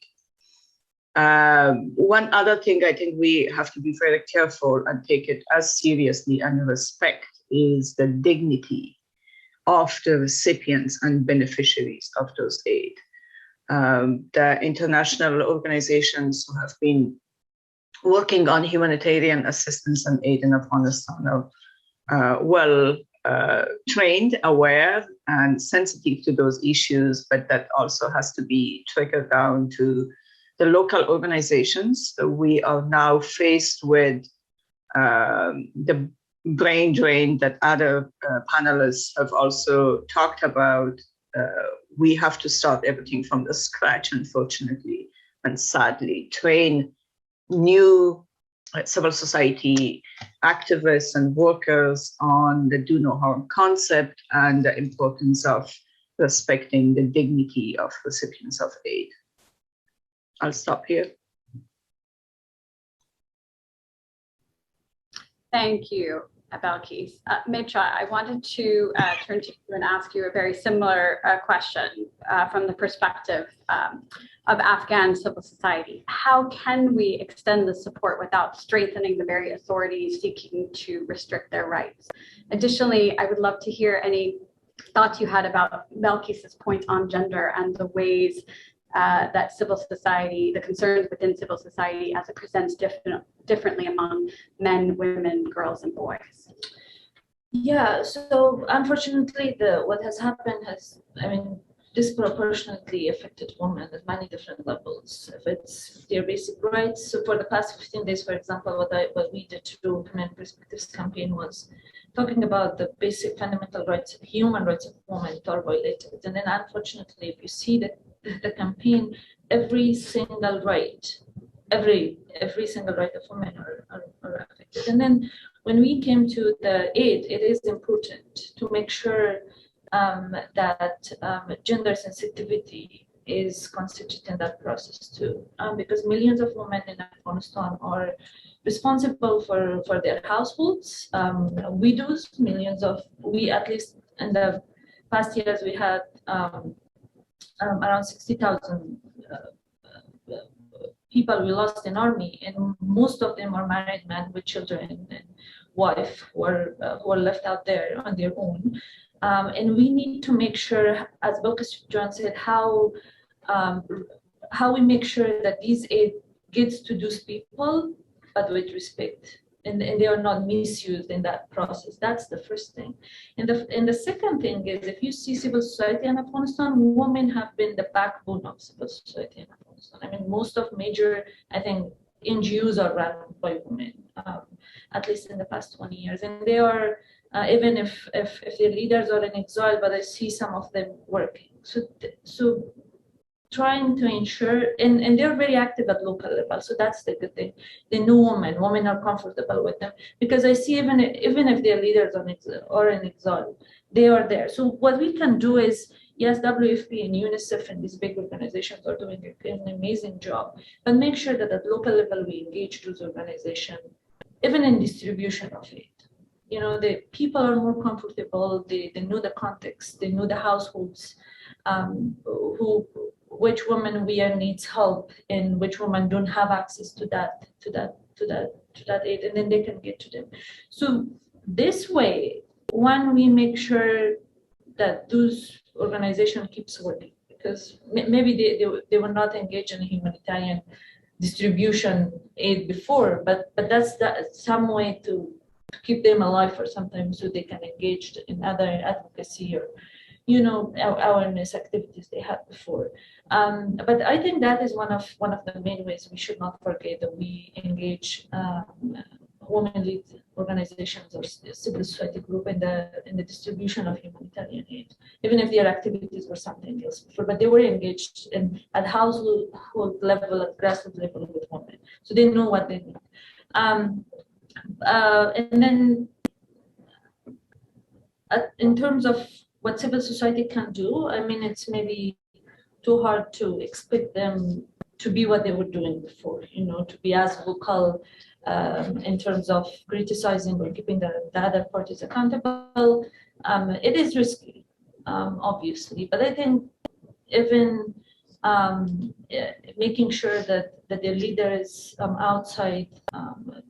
One other thing I think we have to be very careful and take it as seriously and respect is the dignity of the recipients and beneficiaries of those aid. The international organizations who have been working on humanitarian assistance and aid in Afghanistan are well trained, aware, and sensitive to those issues, but that also has to be trickled down to the local organizations. We are now faced with the brain drain that other panelists have also talked about. We have to start everything from the scratch, unfortunately, and sadly, train new civil society activists and workers on the do no harm concept and the importance of respecting the dignity of recipients of aid. I'll stop here. Thank you, Balkis. Mitra, I wanted to turn to you and ask you a very similar question from the perspective of Afghan civil society. How can we extend the support without strengthening the very authorities seeking to restrict their rights? Additionally, I would love to hear any thoughts you had about Balkis's point on gender and the ways that civil society, the concerns within civil society as it presents differently among men, women, girls, and boys. Yeah, so unfortunately, what has happened has, disproportionately affected women at many different levels. If it's their basic rights, so for the past 15 days, for example, what we did through Human Perspectives campaign was talking about the basic fundamental rights, human rights of women that are violated. And then unfortunately, if you see the campaign, every single right of women are affected. And then when we came to the aid, it is important to make sure that gender sensitivity is considered in that process too, because millions of women in Afghanistan are responsible for their households, widows, at least in the past years, we had around 60,000 people we lost in army, and most of them are married men with children and wife who are left out there on their own. And we need to make sure, as Bilkis John said, how we make sure that these aid gets to those people, but with respect, and they are not misused in that process. That's the first thing. And the second thing is, if you see civil society in Afghanistan, women have been the backbone of civil society in Afghanistan. I mean, most of major, I think, NGOs are run by women, at least in the past 20 years. And they are, even if their leaders are in exile, but I see some of them working. So trying to ensure, and they're very active at local level, so that's the good thing. They know women are comfortable with them, because I see even if their leaders are in exile, they are there. So what we can do is, yes, WFP and UNICEF and these big organizations are doing an amazing job, but make sure that at local level we engage those organizations, even in distribution of aid. You know, the people are more comfortable, they know the context, they know the households, which woman needs help and which women don't have access to that aid, and then they can get to them. So this way, one, we make sure that those organizations keeps working, because maybe they were not engaged in humanitarian distribution aid before, but that's some way to keep them alive for some time, so they can engage in other advocacy or awareness activities they had before. But I think that is one of the main ways we should not forget, that we engage women-led organizations or civil society group in the distribution of humanitarian aid, even if their activities were something else before, but they were engaged at household level, at grassroots level with women, so they know what they need. And then in terms of what civil society can do, I mean, it's maybe too hard to expect them to be what they were doing before, to be as vocal in terms of criticizing or keeping the other parties accountable. It is risky, obviously, but I think even making sure that their leaders outside,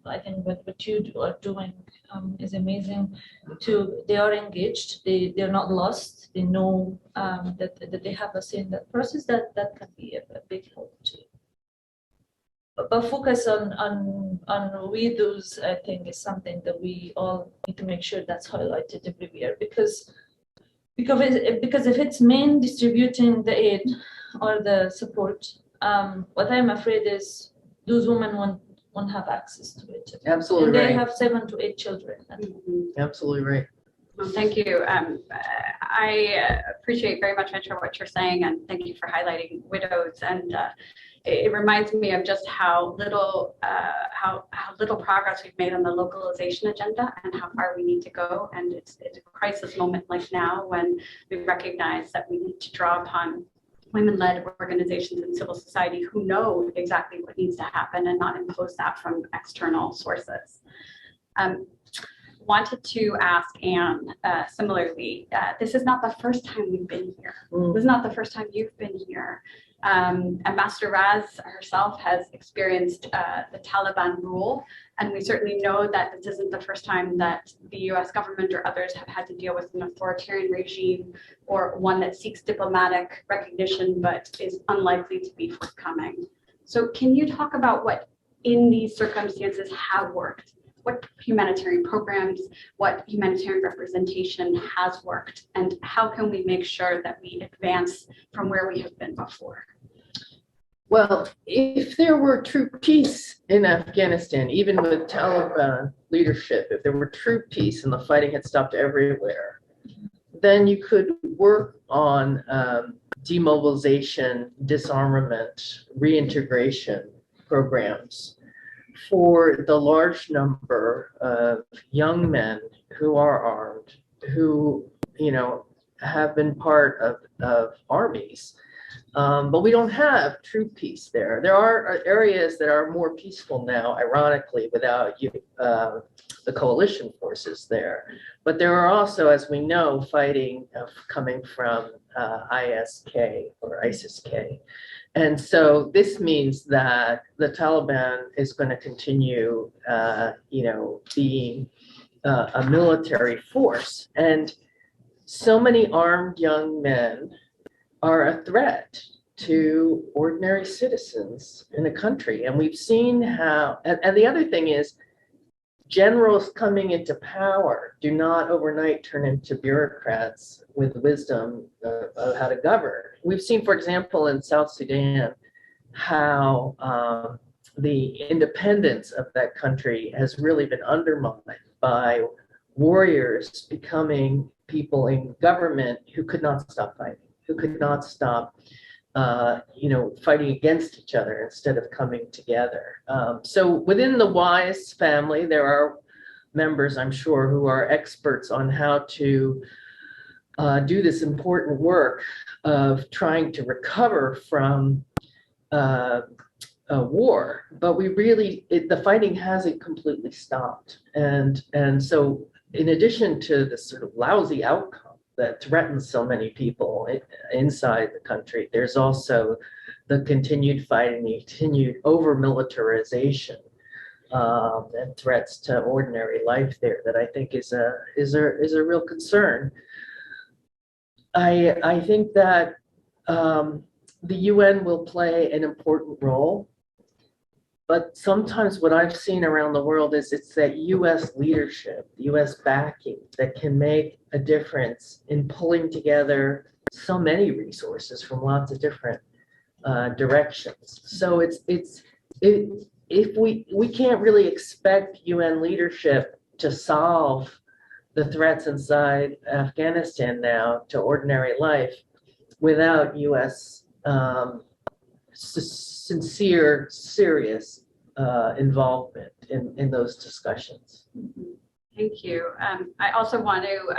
I think what you are doing is amazing. They are engaged, they're not lost, they know that they have a say in that process. That can be a big help too. But focus on widows, I think, is something that we all need to make sure that's highlighted everywhere, because if it's men distributing the aid or the support, what I'm afraid is those women won't have access to it. Absolutely and they right. have 7 to 8 children. Absolutely right. Well, thank you. I appreciate very much, Ventura, what you're saying, and thank you for highlighting widows. And it reminds me of just how little progress we've made on the localization agenda and how far we need to go. And it's a crisis moment like now when we recognize that we need to draw upon women-led organizations and civil society who know exactly what needs to happen and not impose that from external sources. Wanted to ask Anne, similarly, this is not the first time we've been here. This is not the first time you've been here. Ambassador Raz herself has experienced the Taliban rule, and we certainly know that this isn't the first time that the US government or others have had to deal with an authoritarian regime or one that seeks diplomatic recognition but is unlikely to be forthcoming. So can you talk about what in these circumstances have worked? What humanitarian programs, what humanitarian representation has worked, and how can we make sure that we advance from where we have been before? Well, if there were true peace in Afghanistan, even with Taliban leadership, if there were true peace and the fighting had stopped everywhere, then you could work on demobilization, disarmament, reintegration programs for the large number of young men who are armed, who have been part of armies, But we don't have true peace there. There are areas that are more peaceful now, ironically, without the coalition forces there. But there are also, as we know, fighting coming from ISK or ISIS-K. And so this means that the Taliban is going to continue, being a military force. And so many armed young men are a threat to ordinary citizens in the country. And we've seen how, and the other thing is, generals coming into power do not overnight turn into bureaucrats with wisdom of how to govern. We've seen, for example, in South Sudan, how the independence of that country has really been undermined by warriors becoming people in government who could not stop fighting, who could not stop fighting against each other instead of coming together. So within the WIIS family, there are members, I'm sure, who are experts on how to do this important work of trying to recover from a war. But we really, the fighting hasn't completely stopped. And so in addition to this sort of lousy outcome that threatens so many people inside the country, there's also the continued fighting, the continued over-militarization and threats to ordinary life there that I think is a real concern. I think that the UN will play an important role, but sometimes what I've seen around the world is it's that US leadership, US backing that can make a difference in pulling together so many resources from lots of different directions. So if we can't really expect UN leadership to solve the threats inside Afghanistan now to ordinary life without US sincere, serious involvement in those discussions. Thank you. I also want to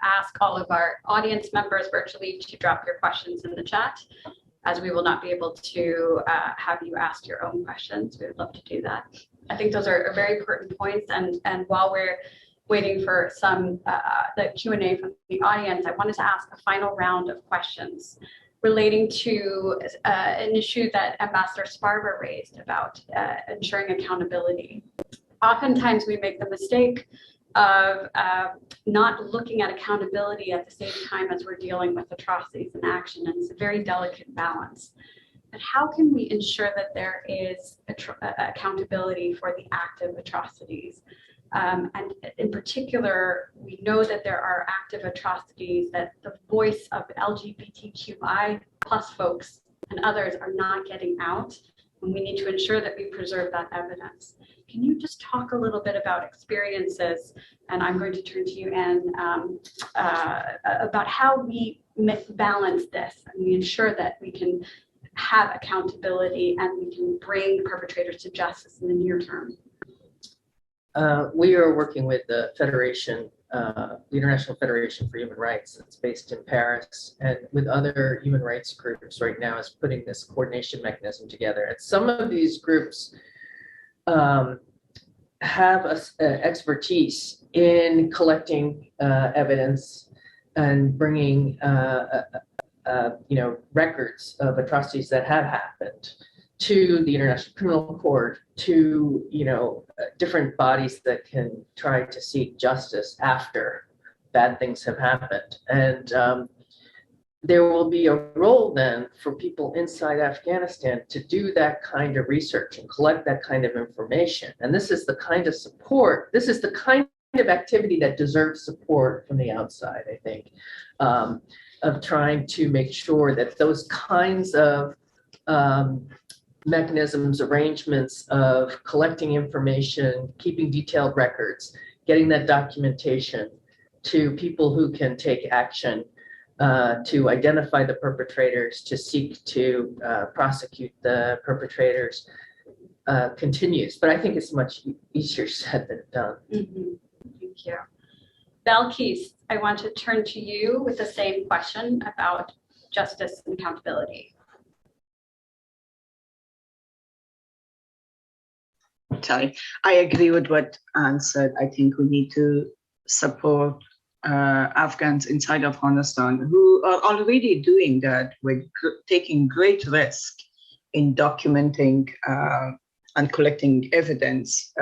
ask all of our audience members virtually to drop your questions in the chat, as we will not be able to have you ask your own questions. We would love to do that. I think those are very pertinent points. And while we're waiting for some the Q&A from the audience, I wanted to ask a final round of questions relating to an issue that Ambassador Sparber raised about ensuring accountability. Oftentimes we make the mistake of not looking at accountability at the same time as we're dealing with atrocities in action, and it's a very delicate balance. But how can we ensure that there is accountability for the active atrocities? And in particular, we know that there are active atrocities that the voice of LGBTQI plus folks and others are not getting out, and we need to ensure that we preserve that evidence. Can you just talk a little bit about experiences, and I'm going to turn to you, Anne, about how we balance this and we ensure that we can have accountability and we can bring perpetrators to justice in the near term? We are working with the Federation, the International Federation for Human Rights that's based in Paris, and with other human rights groups right now is putting this coordination mechanism together. And some of these groups have expertise in collecting evidence and bringing records of atrocities that have happened to the International Criminal Court, to different bodies that can try to seek justice after bad things have happened. And there will be a role then for people inside Afghanistan to do that kind of research and collect that kind of information. And this is the kind of support, this is the kind of activity that deserves support from the outside, I think, of trying to make sure that those kinds of mechanisms, arrangements of collecting information, keeping detailed records, getting that documentation to people who can take action to identify the perpetrators, to seek to prosecute the perpetrators continues. But I think it's much easier said than done. Mm-hmm. Thank you. Belkis, I want to turn to you with the same question about justice, and accountability. Sorry, I agree with what Anne said. I think we need to support Afghans inside Afghanistan who are already doing that with taking great risk in documenting and collecting evidence.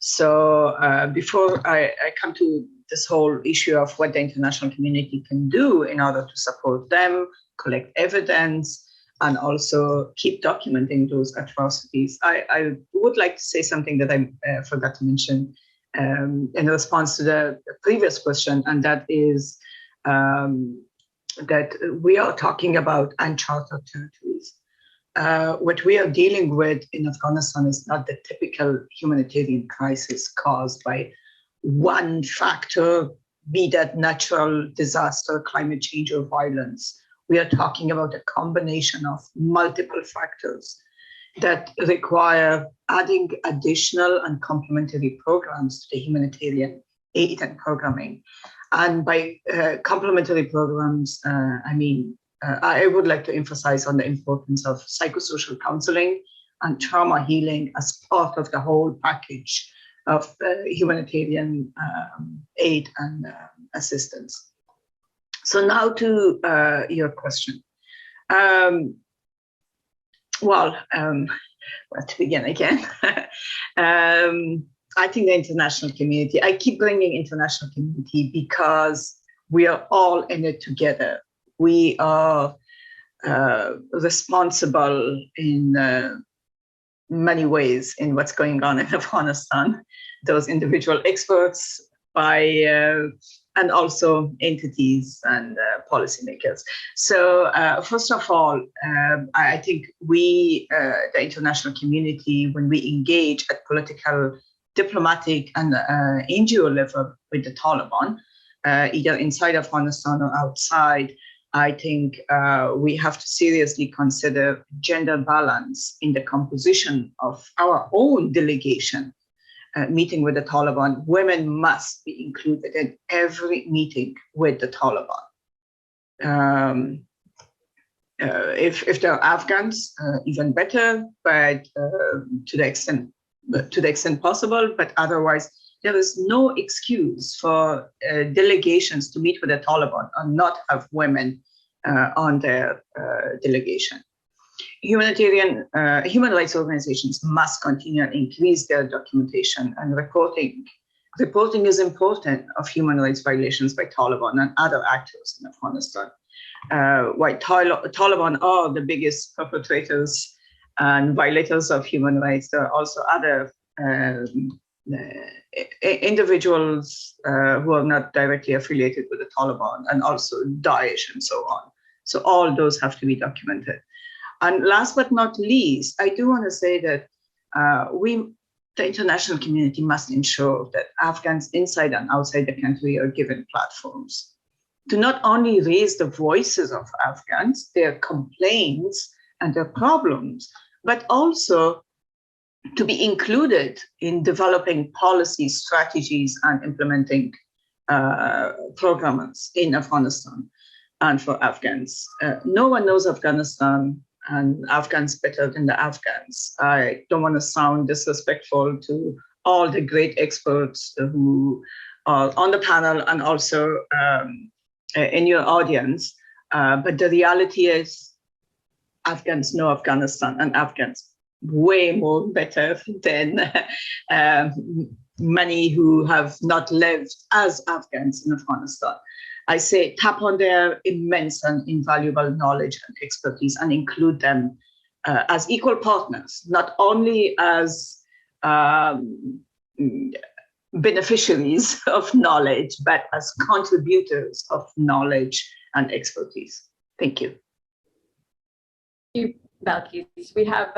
So before I come to this whole issue of what the international community can do in order to support them, collect evidence, and also keep documenting those atrocities, I would like to say something that I forgot to mention in response to the previous question, and that is that we are talking about uncharted territories. What we are dealing with in Afghanistan is not the typical humanitarian crisis caused by one factor, be that natural disaster, climate change, or violence. We are talking about a combination of multiple factors that require adding additional and complementary programs to the humanitarian aid and programming. And by complementary programs, I mean, I would like to emphasize on the importance of psychosocial counseling and trauma healing as part of the whole package of humanitarian aid and assistance. So now to your question. Where to begin again? I think the international community, I keep bringing international community because we are all in it together. We are responsible in many ways in what's going on in Afghanistan, those individual experts and also entities and policymakers. So first of all, I think we, the international community, when we engage at political, diplomatic, and NGO level with the Taliban, either inside Afghanistan or outside, I think we have to seriously consider gender balance in the composition of our own delegation. Meeting with the Taliban, women must be included in every meeting with the Taliban. If they're Afghans, even better, but to the extent possible. But otherwise, there is no excuse for delegations to meet with the Taliban and not have women on their delegation. Human rights organizations must continue and increase their documentation and reporting. Reporting is important of human rights violations by Taliban and other actors in Afghanistan. While Taliban are the biggest perpetrators and violators of human rights, there are also other individuals who are not directly affiliated with the Taliban, and also Daesh and so on. So all those have to be documented. And last but not least, I do want to say that the international community must ensure that Afghans inside and outside the country are given platforms to not only raise the voices of Afghans, their complaints and their problems, but also to be included in developing policies, strategies, and implementing programs in Afghanistan and for Afghans. No one knows Afghanistan and Afghans better than the Afghans. I don't want to sound disrespectful to all the great experts who are on the panel and also in your audience, but the reality is Afghans know Afghanistan, and Afghans way more better than many who have not lived as Afghans in Afghanistan. I say tap on their immense and invaluable knowledge and expertise and include them as equal partners, not only as beneficiaries of knowledge, but as contributors of knowledge and expertise. Thank you. Thank you, Balkis. We have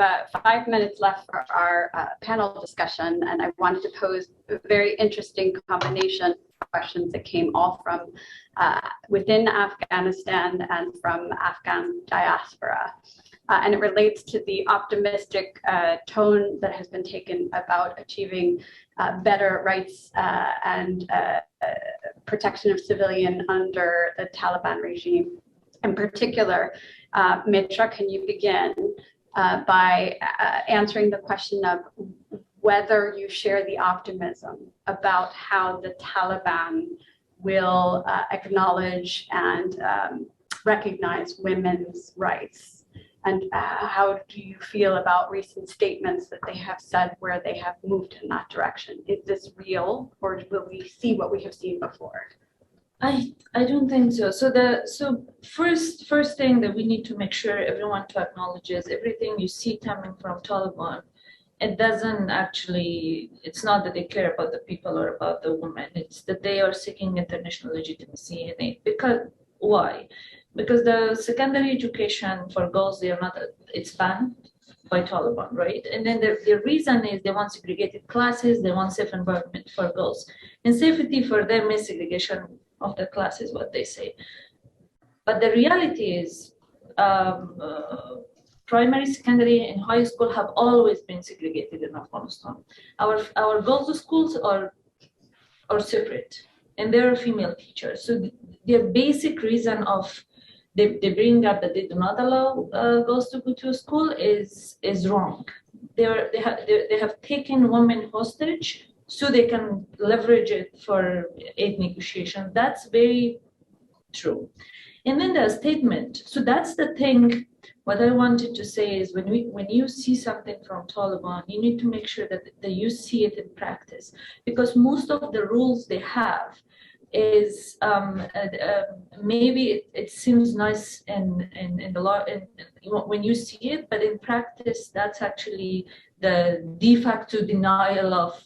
5 minutes left for our panel discussion, and I wanted to pose a very interesting combination of questions that came all from within Afghanistan and from Afghan diaspora. And it relates to the optimistic tone that has been taken about achieving better rights and protection of civilian under the Taliban regime. In particular, Mitra, can you begin by answering the question of whether you share the optimism about how the Taliban will acknowledge and recognize women's rights? And how do you feel about recent statements that they have said where they have moved in that direction? Is this real, or will we see what we have seen before? I don't think so. So first thing that we need to make sure everyone to acknowledge is everything you see coming from Taliban. It doesn't actually. It's not that they care about the people or about the women. It's that they are seeking international legitimacy and aid. Because why? Because the secondary education for girls, they are not. It's banned by Taliban, right? And then the reason is they want segregated classes. They want safe environment for girls, and safety for them is segregation of the class is what they say. But the reality is primary, secondary, and high school have always been segregated in Afghanistan. Our girls' schools are separate, and there are female teachers. So their basic reason of they bring up that they do not allow girls to go to school is wrong. They have taken women hostage so they can leverage it for aid negotiation. That's very true. And then the statement. So that's the thing. What I wanted to say is when you see something from Taliban, you need to make sure that you see it in practice, because most of the rules they have is maybe it seems nice in the law when you see it, but in practice that's actually the de facto denial of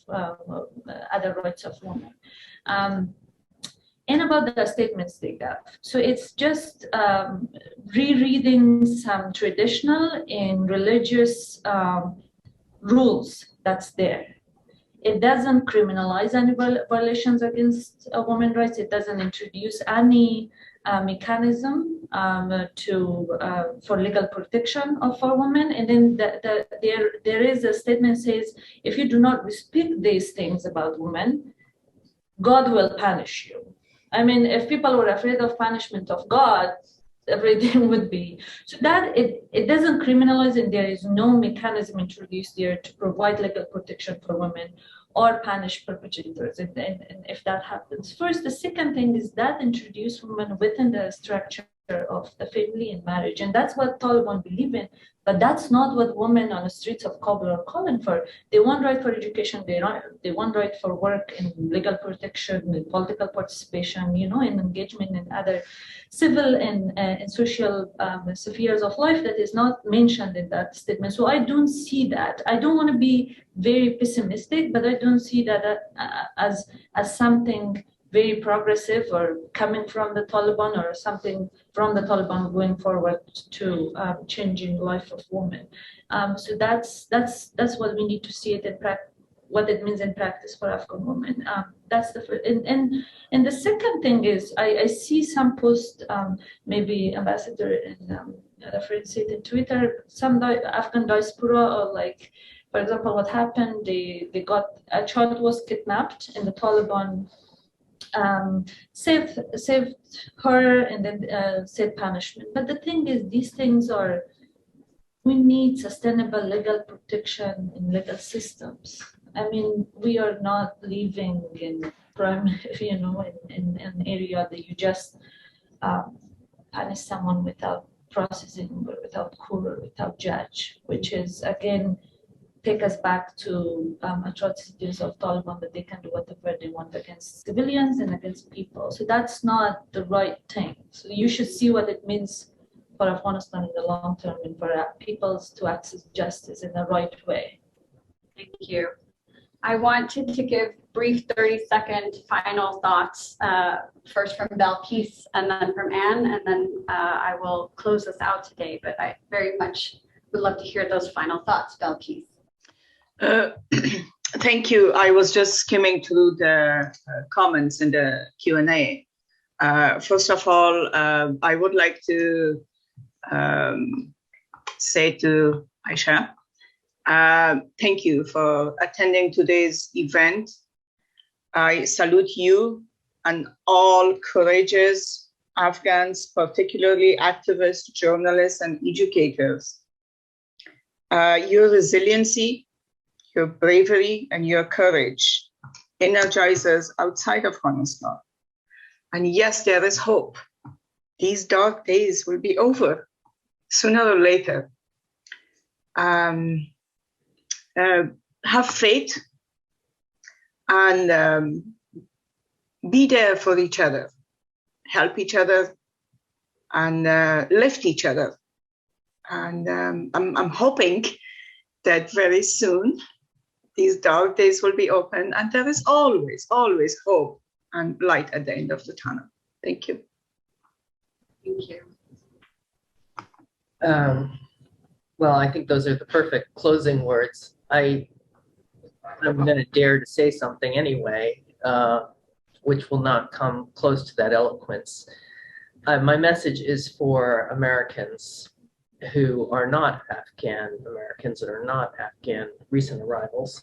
other rights of women. And about the statements they got. So it's just rereading some traditional and religious rules that's there. It doesn't criminalize any violations against women's rights. It doesn't introduce any mechanism for legal protection for women. And then there is a statement that says, if you do not respect these things about women, God will punish you. I mean, if people were afraid of punishment of God, everything would be. So that it doesn't criminalize, and there is no mechanism introduced there to provide legal protection for women or punish perpetrators. And if that happens. First, the second thing is that introduce women within the structure of the family and marriage. And that's what Taliban believe in. But that's not what women on the streets of Kabul are calling for. They want right for education. They want right for work and legal protection and political participation, and engagement in other civil and social spheres of life that is not mentioned in that statement. So I don't see that. I don't want to be very pessimistic, but I don't see that as something very progressive or coming from the Taliban or something from the Taliban going forward to changing life of women. So that's what we need to see it in practice, what it means in practice for Afghan women. That's the first. And the second thing is I see some posts, maybe Ambassador and the friends said in Twitter, some Afghan diaspora or like, for example, what happened, they got a child was kidnapped and the Taliban saved her and then said punishment. But the thing is, these things we need sustainable legal protection in legal systems. I mean, we are not living in in an area that you just punish someone without processing or without court or without judge, which is again take us back to atrocities of Taliban, that they can do whatever they want against civilians and against people. So that's not the right thing. So you should see what it means for Afghanistan in the long term and for peoples to access justice in the right way. Thank you. I wanted to give brief 30-second final thoughts, first from Belkis and then from Anne, and then I will close us out today, but I very much would love to hear those final thoughts, Belkis. Thank you. I was just skimming through the comments in the Q&A. First of all, I would like to say to Aisha, thank you for attending today's event. I salute you and all courageous Afghans, particularly activists, journalists, and educators. Your resiliency, your bravery, and your courage energizes outside Afghanistan. And yes, there is hope. These dark days will be over sooner or later. Have faith and be there for each other, help each other, and lift each other. And I'm hoping that very soon these dark days will be open, and there is always, always hope and light at the end of the tunnel. Thank you. Thank you. Well, I think those are the perfect closing words. I'm going to dare to say something anyway, which will not come close to that eloquence. My message is for Americans who are not Afghan Americans and are not Afghan recent arrivals,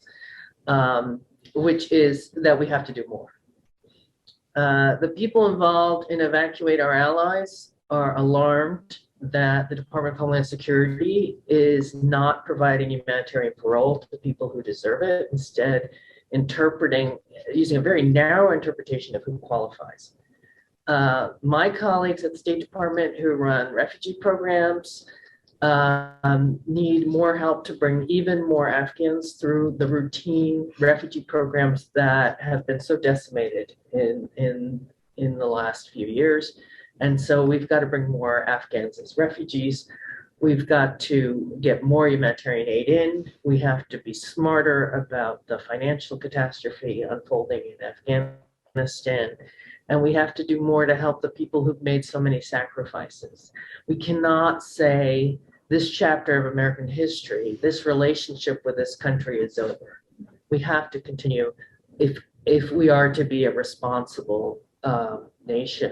which is that we have to do more. The people involved in Evacuate Our Allies are alarmed that the Department of Homeland Security is not providing humanitarian parole to the people who deserve it, instead using a very narrow interpretation of who qualifies. My colleagues at the State Department who run refugee programs need more help to bring even more Afghans through the routine refugee programs that have been so decimated in the last few years. And so we've got to bring more Afghans as refugees. We've got to get more humanitarian aid in. We have to be smarter about the financial catastrophe unfolding in Afghanistan. And we have to do more to help the people who've made so many sacrifices. We cannot say this chapter of American history, this relationship with this country is over. We have to continue if we are to be a responsible nation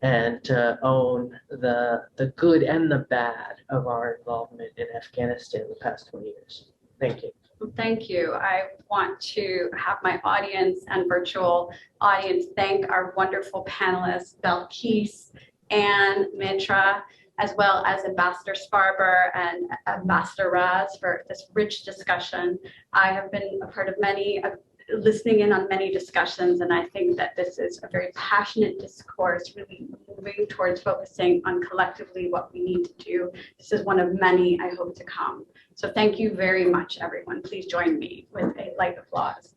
and to own the good and the bad of our involvement in Afghanistan the past 20 years. Thank you. Thank you. I want to have my audience and virtual audience thank our wonderful panelists, Belkis and Mitra, as well as Ambassador Sparber and Ambassador Raz for this rich discussion. I have been a part of listening in on many discussions, and I think that this is a very passionate discourse, really moving towards focusing on collectively what we need to do. This is one of many I hope to come. So thank you very much, everyone. Please join me with a light applause.